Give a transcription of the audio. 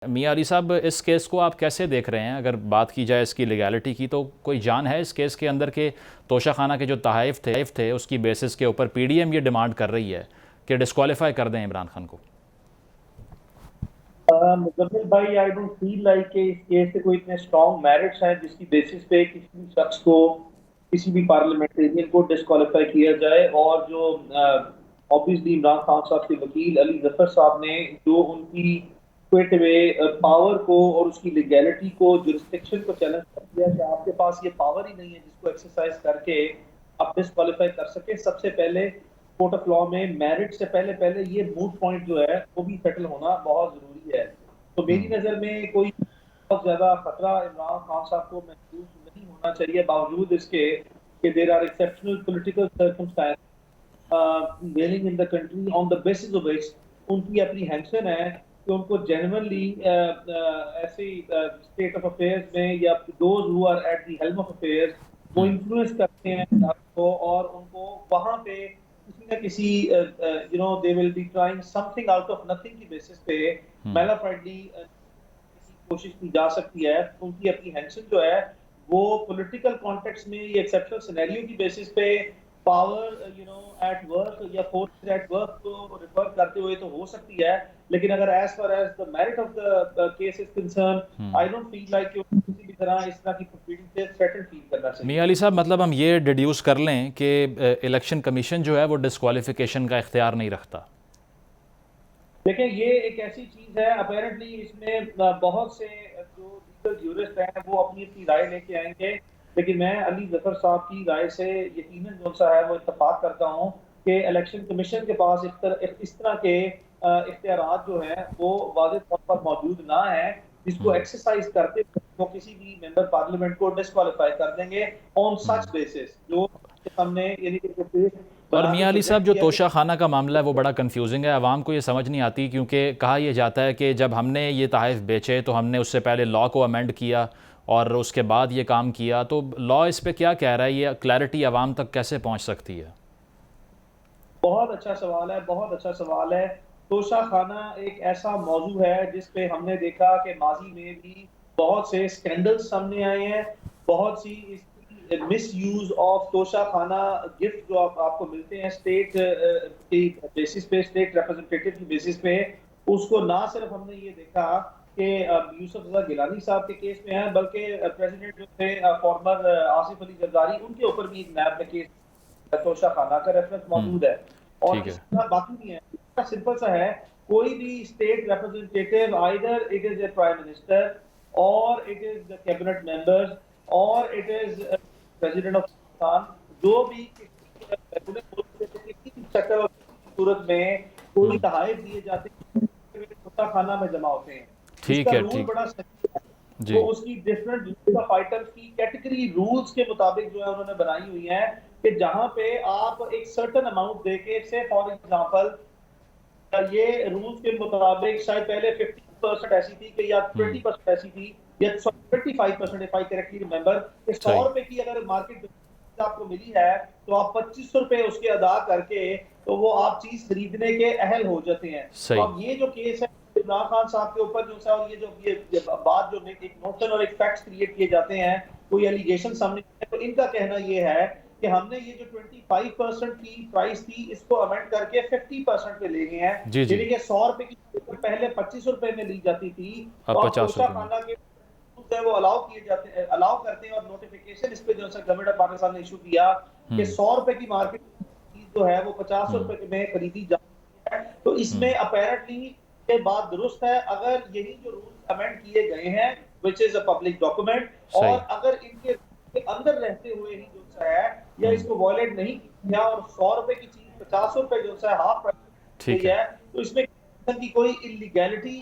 मियां अली साहब, इस केस को आप कैसे देख रहे हैं? अगर बात की जाए इसकी लीगैलिटी की, तो कोई जान है इस केस के अंदर के तोशा खाना के जो तहफ़ थे उसकी बेसिस के ऊपर पीडीएम ये डिमांड कर रही है कि डिस्क्वालीफाई कर दें इमरान खान को? मुजम्मिल भाई, आई डोंट फील लाइक कि इस केस से कोई इतने स्ट्रॉन्ग मेरिट्स हैं जिसकी बेसिस पे किसी भी शख्स को, किसी भी पार्लियामेंटेरियन को डिस्क्वालीफाई किया जाए। और जो ऑब्वियसली इमरान खान साहब के वकील अली जफर साहब ने जो उनकी क्विट वे पावर को और उसकी लीगैलिटी को, जुरिस्डिक्शन को चैलेंज कर दिया कि आपके पास ये पावर ही नहीं है जिसको एक्सरसाइज करके आप डिस्क्वालीफाई कर सके। सबसे पहले कोर्ट ऑफ लॉ में मेरिट से पहले पहले ये मूट पॉइंट जो है वो भी सेटल होना बहुत जरूरी है। तो मेरी नजर में कोई बहुत ज्यादा खतरा इमरान खान साहब को महसूस नहीं होना चाहिए, बावजूद इसके कि there are exceptional political circumstances prevailing in the country on the basis of which उनकी एप्रीहेंशन है कि उनको जेन्युइनली ऐसे स्टेट ऑफ अफेयर्स में या those who are at the helm of affairs वो इन्फ्लुएंस करते हैं आपको, और उनको वहां पे किसी ना किसी they will be trying something out of nothing की बेसिस पे मेला फ्रेंडली कोशिश की जा सकती है। उनकी एप्रीहेंशन जो है वो पॉलिटिकल कॉन्टेक्स्ट में ये एक्सेप्शनल सिनेरियो की बेसिस पे पावर एट वर्क या फोर्स एट वर्क को रिफर करते हुए तो हो सकती है, लेकिन अगर as far as the merit of the case is concerned, I don't feel like किसी भी तरह इस तरह की प्रोसीडिंग से थ्रेटन फील करना चाहिए। मियां अली साहब, मतलब हम ये डिड्यूस कर लें कि इलेक्शन कमीशन जो है वो डिस्क्वालिफिकेशन का इख्तियार नहीं रखता? देखिए, ये एक ऐसी चीज है, अपेरेंटली इसमें बहुत से जो लीगल ज्यूरिस्ट हैं वो अपनी अपनी राय लेके आएंगे, लेकिन मैं अली जफर साहब की राय से यकीनन जो सा है वो इत्तेफाक करता हूँ कि इलेक्शन कमीशन के पास इस तरह के इख्तियारात जो है वो वाज़ेह तौर पर मौजूद ना है जिसको एक्सरसाइज करते वो किसी भी मेंबर पार्लियामेंट को डिस्क्वालीफाई कर देंगे ऑन सच बेसिस जो हमने यानी कि और बना के मियां अली साहब, प्रेजेंट जो किया तोशा खाना का मामला है वो बड़ा कंफ्यूजिंग है, आवाम को ये समझ नहीं आती, क्योंकि कहा यह जाता है कि जब हमने ये तहफ़ बेचे तो हमने उससे पहले लॉ को अमेंड किया और उसके बाद ये काम किया। तो लॉ इस पे क्या कह रहा है? ये क्लैरिटी आवाम तक कैसे पहुँच सकती है? बहुत अच्छा सवाल है, बहुत अच्छा सवाल है। तोशा खाना एक ऐसा मौजू है जिस पे हमने देखा कि माजी में भी बहुत से स्कैंडल्स सामने आए हैं, बहुत सी इसकी मिस यूज ऑफ तोशा खाना गिफ्ट जो आपको मिलते हैं स्टेट की बेसिस पे, स्टेट रिप्रेजेंटेटिव की बेसिस पे। उसको ना सिर्फ हमने ये देखा कि यूसुफ रजा गिलानी साहब के केस में है, बल्कि प्रेसिडेंट जो थे फॉर्मर आसिफ अली जरदारी, उनके ऊपर भी एक नैब में केस तोशा खाना का रेफरेंस मौजूद है। और ठीक इस है। तरह बाकी भी है, इतना सिंपल सा है। कोई भी state representative, either it is a prime minister और it is the cabinet members और it is president of Pakistan, जो भी किसी भी शक्ल और सूरत में कोई तहफ़ दिए जाते हैं तोशा खाना में जमा होते हैं। ठीक इसका है। रूल ठीक। बड़ा सही है। जी। वो उसकी डिफरेंट लिस्ट ऑफ आइटम्स की कैटेगरी रूल्स के मुताबिक जो है उन्होंने बनाई हुई है कि जहां पे आप एक सर्टेन अमाउंट देके, से फॉर एग्जांपल ये रूल्स के मुताबिक शायद पहले 50% ऐसी थी कि या 20% ऐसी थी या 25%, इफ आई करेक्टली रिमेंबर, कि 100 सही। रुपए की अगर मार्केट आपको मिली है तो आप 2500 रुपए उसके अदा करके तो वो आप चीज खरीदने के अहल हो जाते हैं। तो सही। अब ये जो केस है इमरान खान साहब के ऊपर जो सा, ये बात जो एक नोशन और एक फैक्ट्स क्रिएट किए जाते हैं, कोई एलिगेशन सामने, तो इनका कहना ये है कि हमने ये जो 25% की प्राइस थी इसको अमेंड करके 50% पे ले गए हैं। जी जी। यानी कि 100 रुपए की पहले 25 रुपए में ली जाती थी, तो अब अब 50 तोशा रुपये में। खाना के है वो अलाउ किए जाते हैं, अलाउ करते हैं। और नोटिफिकेशन इस पे जो है गवर्नमेंट ऑफ पाकिस्तान ने इशू किया कि 100 रुपए की मार्केट चीज जो है वो 50 रुपए में खरीदी जाती है। तो इसमें अपेरेंटली ये बात दुरुस्त है, अगर यही जो रूल्स अमेंड किए गए हैं which is a public document, और सही। अगर इनके अंदर रहते हुए ही जो है या इसको वॉयलेट नहीं किया और 100 रुपए की चीज 50 रुपए जो है हाफ प्राइस ठीक गई है। है, तो इसमें की कोई इलीगैलिटी